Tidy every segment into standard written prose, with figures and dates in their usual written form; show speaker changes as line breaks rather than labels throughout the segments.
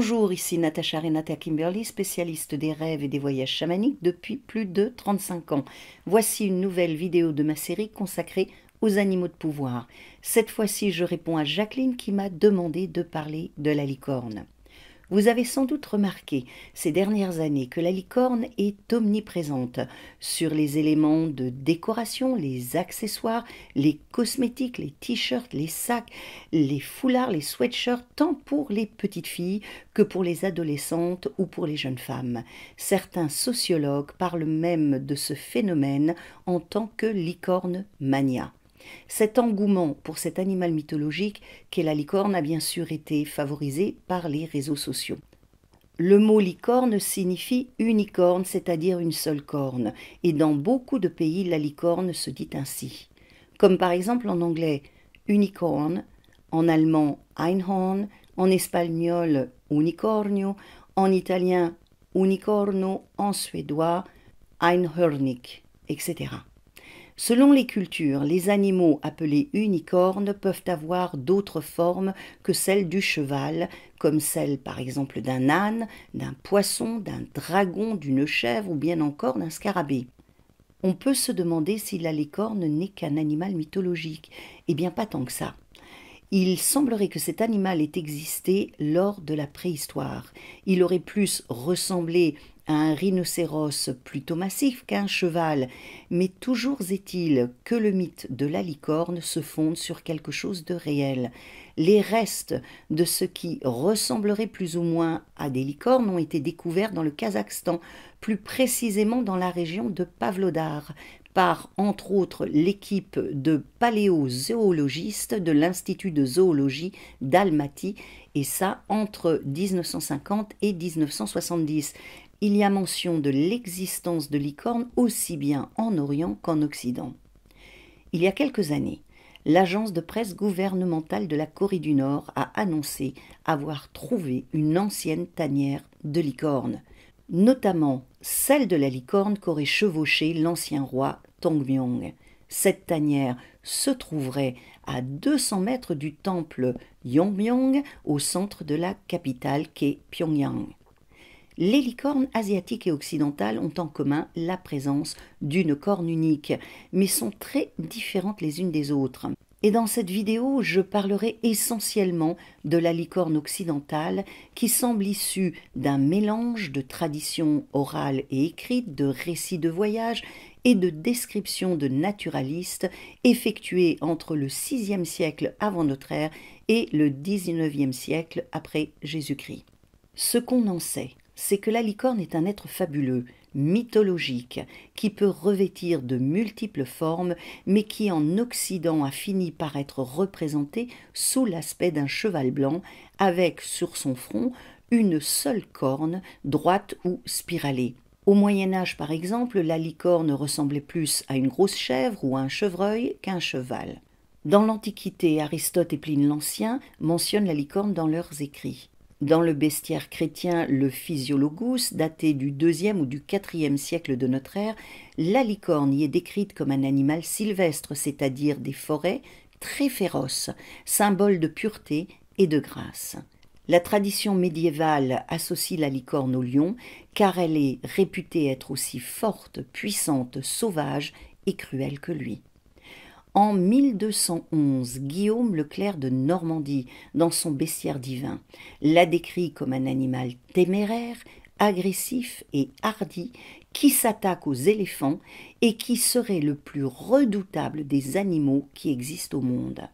Bonjour, ici Natacha Renata Kimberly, spécialiste des rêves et des voyages chamaniques depuis plus de 35 ans. Voici une nouvelle vidéo de ma série consacrée aux animaux de pouvoir. Cette fois-ci, je réponds à Jacqueline qui m'a demandé de parler de la licorne. Vous avez sans doute remarqué ces dernières années que la licorne est omniprésente sur les éléments de décoration, les accessoires, les cosmétiques, les t-shirts, les sacs, les foulards, les sweatshirts, tant pour les petites filles que pour les adolescentes ou pour les jeunes femmes. Certains sociologues parlent même de ce phénomène en tant que licorne mania. Cet engouement pour cet animal mythologique qu'est la licorne a bien sûr été favorisé par les réseaux sociaux. Le mot licorne signifie unicorne, c'est-à-dire une seule corne, et dans beaucoup de pays, la licorne se dit ainsi. Comme par exemple en anglais unicorn, en allemand Einhorn, en espagnol unicornio, en italien unicorno, en suédois einhörnig, etc. Selon les cultures, les animaux appelés unicornes peuvent avoir d'autres formes que celles du cheval, comme celle par exemple d'un âne, d'un poisson, d'un dragon, d'une chèvre ou bien encore d'un scarabée. On peut se demander si la licorne n'est qu'un animal mythologique. Eh bien pas tant que ça. Il semblerait que cet animal ait existé lors de la préhistoire. Il aurait plus ressemblé à un rhinocéros plutôt massif qu'à un cheval, mais toujours est-il que le mythe de la licorne se fonde sur quelque chose de réel. Les restes de ce qui ressemblerait plus ou moins à des licornes ont été découverts dans le Kazakhstan, plus précisément dans la région de Pavlodar, par, entre autres, l'équipe de paléozoologistes de l'Institut de zoologie d'Almaty, et ça entre 1950 et 1970. Il y a mention de l'existence de licornes aussi bien en Orient qu'en Occident. Il y a quelques années, l'agence de presse gouvernementale de la Corée du Nord a annoncé avoir trouvé une ancienne tanière de licornes, notamment celle de la licorne qu'aurait chevauchée l'ancien roi Tongmyong. Cette tanière se trouverait à 200 mètres du temple Yongbyon au centre de la capitale qu'est Pyongyang. Les licornes asiatiques et occidentales ont en commun la présence d'une corne unique, mais sont très différentes les unes des autres. Et dans cette vidéo, je parlerai essentiellement de la licorne occidentale qui semble issue d'un mélange de traditions orales et écrites, de récits de voyage et de descriptions de naturalistes effectuées entre le VIe siècle avant notre ère et le XIXe siècle après Jésus-Christ. Ce qu'on en sait, c'est que la licorne est un être fabuleux, mythologique, qui peut revêtir de multiples formes, mais qui en Occident a fini par être représenté sous l'aspect d'un cheval blanc, avec sur son front une seule corne, droite ou spiralée. Au Moyen-Âge, par exemple, la licorne ressemblait plus à une grosse chèvre ou à un chevreuil qu'à un cheval. Dans l'Antiquité, Aristote et Pline l'Ancien mentionnent la licorne dans leurs écrits. Dans le bestiaire chrétien, le Physiologus, daté du IIe ou du IVe siècle de notre ère, la licorne y est décrite comme un animal sylvestre, c'est-à-dire des forêts, très féroce, symbole de pureté et de grâce. La tradition médiévale associe la licorne au lion, car elle est réputée être aussi forte, puissante, sauvage et cruelle que lui. En 1211, Guillaume le Clerc de Normandie, dans son Bestiaire divin, l'a décrit comme un animal téméraire, agressif et hardi qui s'attaque aux éléphants et qui serait le plus redoutable des animaux qui existent au monde.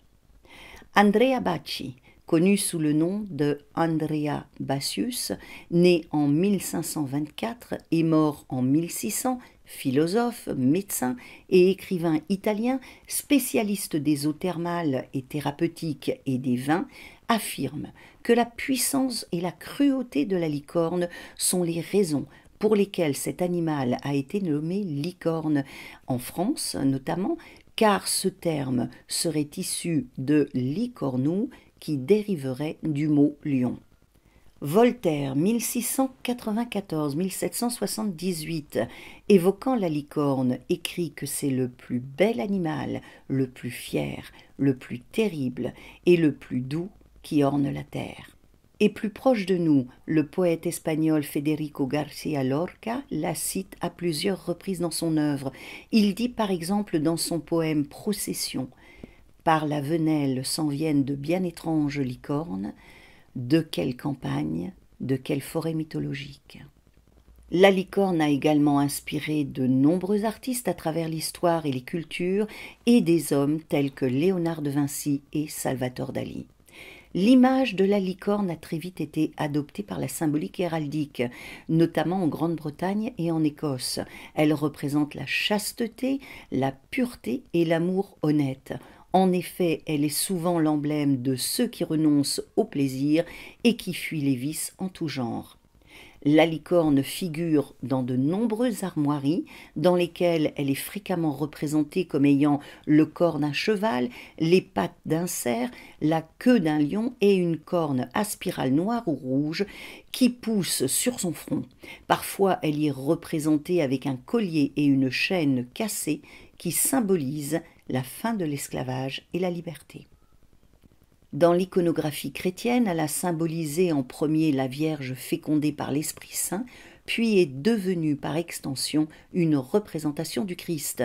Andrea Bacci, connu sous le nom de Andrea Bassius, né en 1524 et mort en 1600, philosophe, médecin et écrivain italien, spécialiste des eaux thermales et thérapeutiques et des vins, affirme que la puissance et la cruauté de la licorne sont les raisons pour lesquelles cet animal a été nommé licorne, en France notamment, car ce terme serait issu de licornu, qui dériverait du mot lion. Voltaire, 1694-1778, évoquant la licorne, écrit que c'est le plus bel animal, le plus fier, le plus terrible et le plus doux qui orne la terre. Et plus proche de nous, le poète espagnol Federico García Lorca la cite à plusieurs reprises dans son œuvre. Il dit par exemple dans son poème Procession: par la Venelle s'en viennent de bien étranges licornes, de quelle campagne, de quelle forêt mythologique. La licorne a également inspiré de nombreux artistes à travers l'histoire et les cultures, et des hommes tels que Léonard de Vinci et Salvatore Dali. L'image de la licorne a très vite été adoptée par la symbolique héraldique, notamment en Grande-Bretagne et en Écosse. Elle représente la chasteté, la pureté et l'amour honnête. En effet, elle est souvent l'emblème de ceux qui renoncent au plaisir et qui fuient les vices en tout genre. La licorne figure dans de nombreuses armoiries dans lesquelles elle est fréquemment représentée comme ayant le corps d'un cheval, les pattes d'un cerf, la queue d'un lion et une corne à spirale noire ou rouge qui pousse sur son front. Parfois, elle y est représentée avec un collier et une chaîne cassée qui symbolisent la fin de l'esclavage et la liberté. Dans l'iconographie chrétienne, elle a symbolisé en premier la Vierge fécondée par l'Esprit Saint, puis est devenue par extension une représentation du Christ.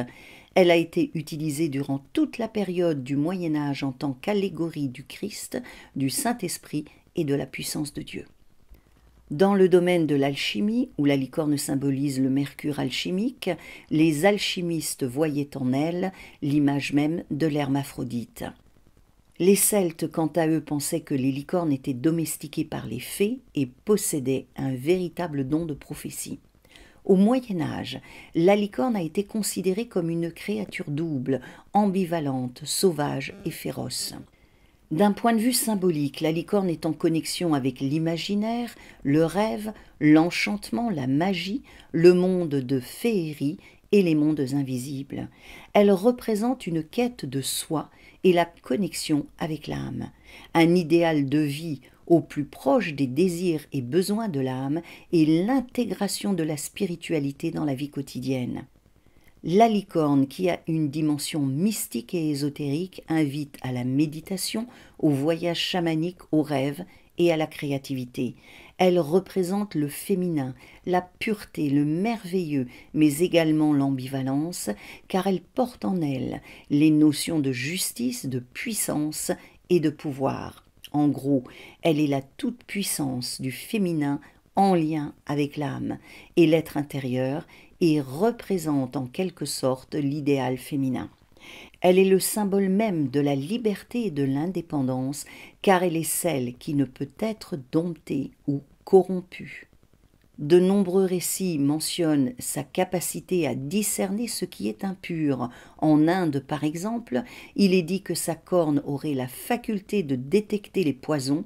Elle a été utilisée durant toute la période du Moyen Âge en tant qu'allégorie du Christ, du Saint-Esprit et de la puissance de Dieu. Dans le domaine de l'alchimie, où la licorne symbolise le mercure alchimique, les alchimistes voyaient en elle l'image même de l'hermaphrodite. Les Celtes, quant à eux, pensaient que les licornes étaient domestiquées par les fées et possédaient un véritable don de prophétie. Au Moyen Âge, la licorne a été considérée comme une créature double, ambivalente, sauvage et féroce. D'un point de vue symbolique, la licorne est en connexion avec l'imaginaire, le rêve, l'enchantement, la magie, le monde de féerie et les mondes invisibles. Elle représente une quête de soi et la connexion avec l'âme, un idéal de vie au plus proche des désirs et besoins de l'âme et l'intégration de la spiritualité dans la vie quotidienne. La licorne, qui a une dimension mystique et ésotérique, invite à la méditation, au voyage chamanique, au rêve et à la créativité. Elle représente le féminin, la pureté, le merveilleux, mais également l'ambivalence, car elle porte en elle les notions de justice, de puissance et de pouvoir. En gros, elle est la toute-puissance du féminin en lien avec l'âme et l'être intérieur, et représente en quelque sorte l'idéal féminin. Elle est le symbole même de la liberté et de l'indépendance, car elle est celle qui ne peut être domptée ou corrompue. De nombreux récits mentionnent sa capacité à discerner ce qui est impur. En Inde, par exemple, il est dit que sa corne aurait la faculté de détecter les poisons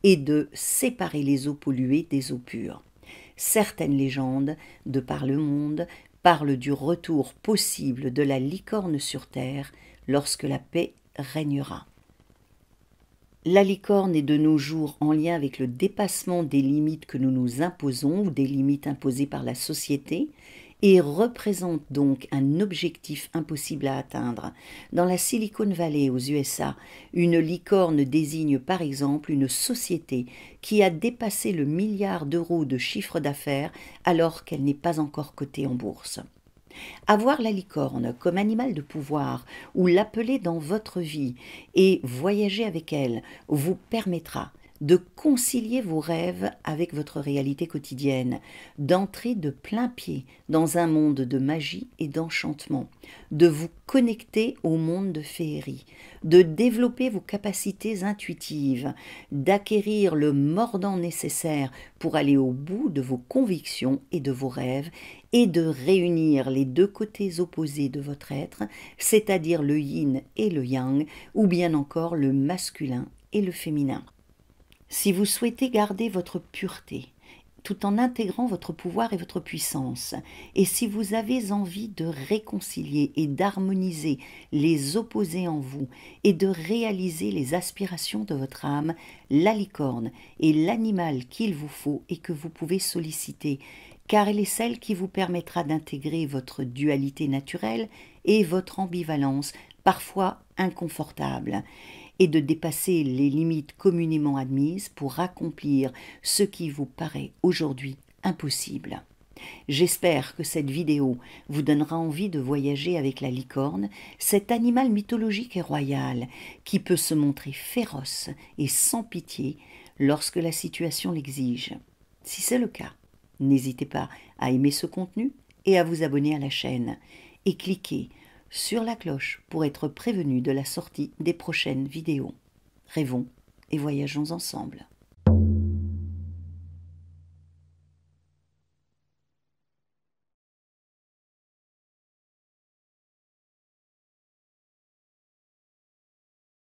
et de séparer les eaux polluées des eaux pures. Certaines légendes, de par le monde, parlent du retour possible de la licorne sur terre lorsque la paix régnera. La licorne est de nos jours en lien avec le dépassement des limites que nous nous imposons ou des limites imposées par la société et représente donc un objectif impossible à atteindre. Dans la Silicon Valley aux USA, une licorne désigne par exemple une société qui a dépassé le milliard d'euros de chiffre d'affaires alors qu'elle n'est pas encore cotée en bourse. Avoir la licorne comme animal de pouvoir ou l'appeler dans votre vie et voyager avec elle vous permettra de concilier vos rêves avec votre réalité quotidienne, d'entrer de plein pied dans un monde de magie et d'enchantement, de vous connecter au monde de féerie, de développer vos capacités intuitives, d'acquérir le mordant nécessaire pour aller au bout de vos convictions et de vos rêves, et de réunir les deux côtés opposés de votre être, c'est-à-dire le yin et le yang, ou bien encore le masculin et le féminin. Si vous souhaitez garder votre pureté, tout en intégrant votre pouvoir et votre puissance, et si vous avez envie de réconcilier et d'harmoniser les opposés en vous, et de réaliser les aspirations de votre âme, la licorne est l'animal qu'il vous faut et que vous pouvez solliciter, car elle est celle qui vous permettra d'intégrer votre dualité naturelle et votre ambivalence, parfois inconfortable. et de dépasser les limites communément admises pour accomplir ce qui vous paraît aujourd'hui impossible. J'espère que cette vidéo vous donnera envie de voyager avec la licorne, cet animal mythologique et royal qui peut se montrer féroce et sans pitié lorsque la situation l'exige. Si c'est le cas, n'hésitez pas à aimer ce contenu et à vous abonner à la chaîne et cliquez sur la cloche pour être prévenu de la sortie des prochaines vidéos. Rêvons et voyageons ensemble.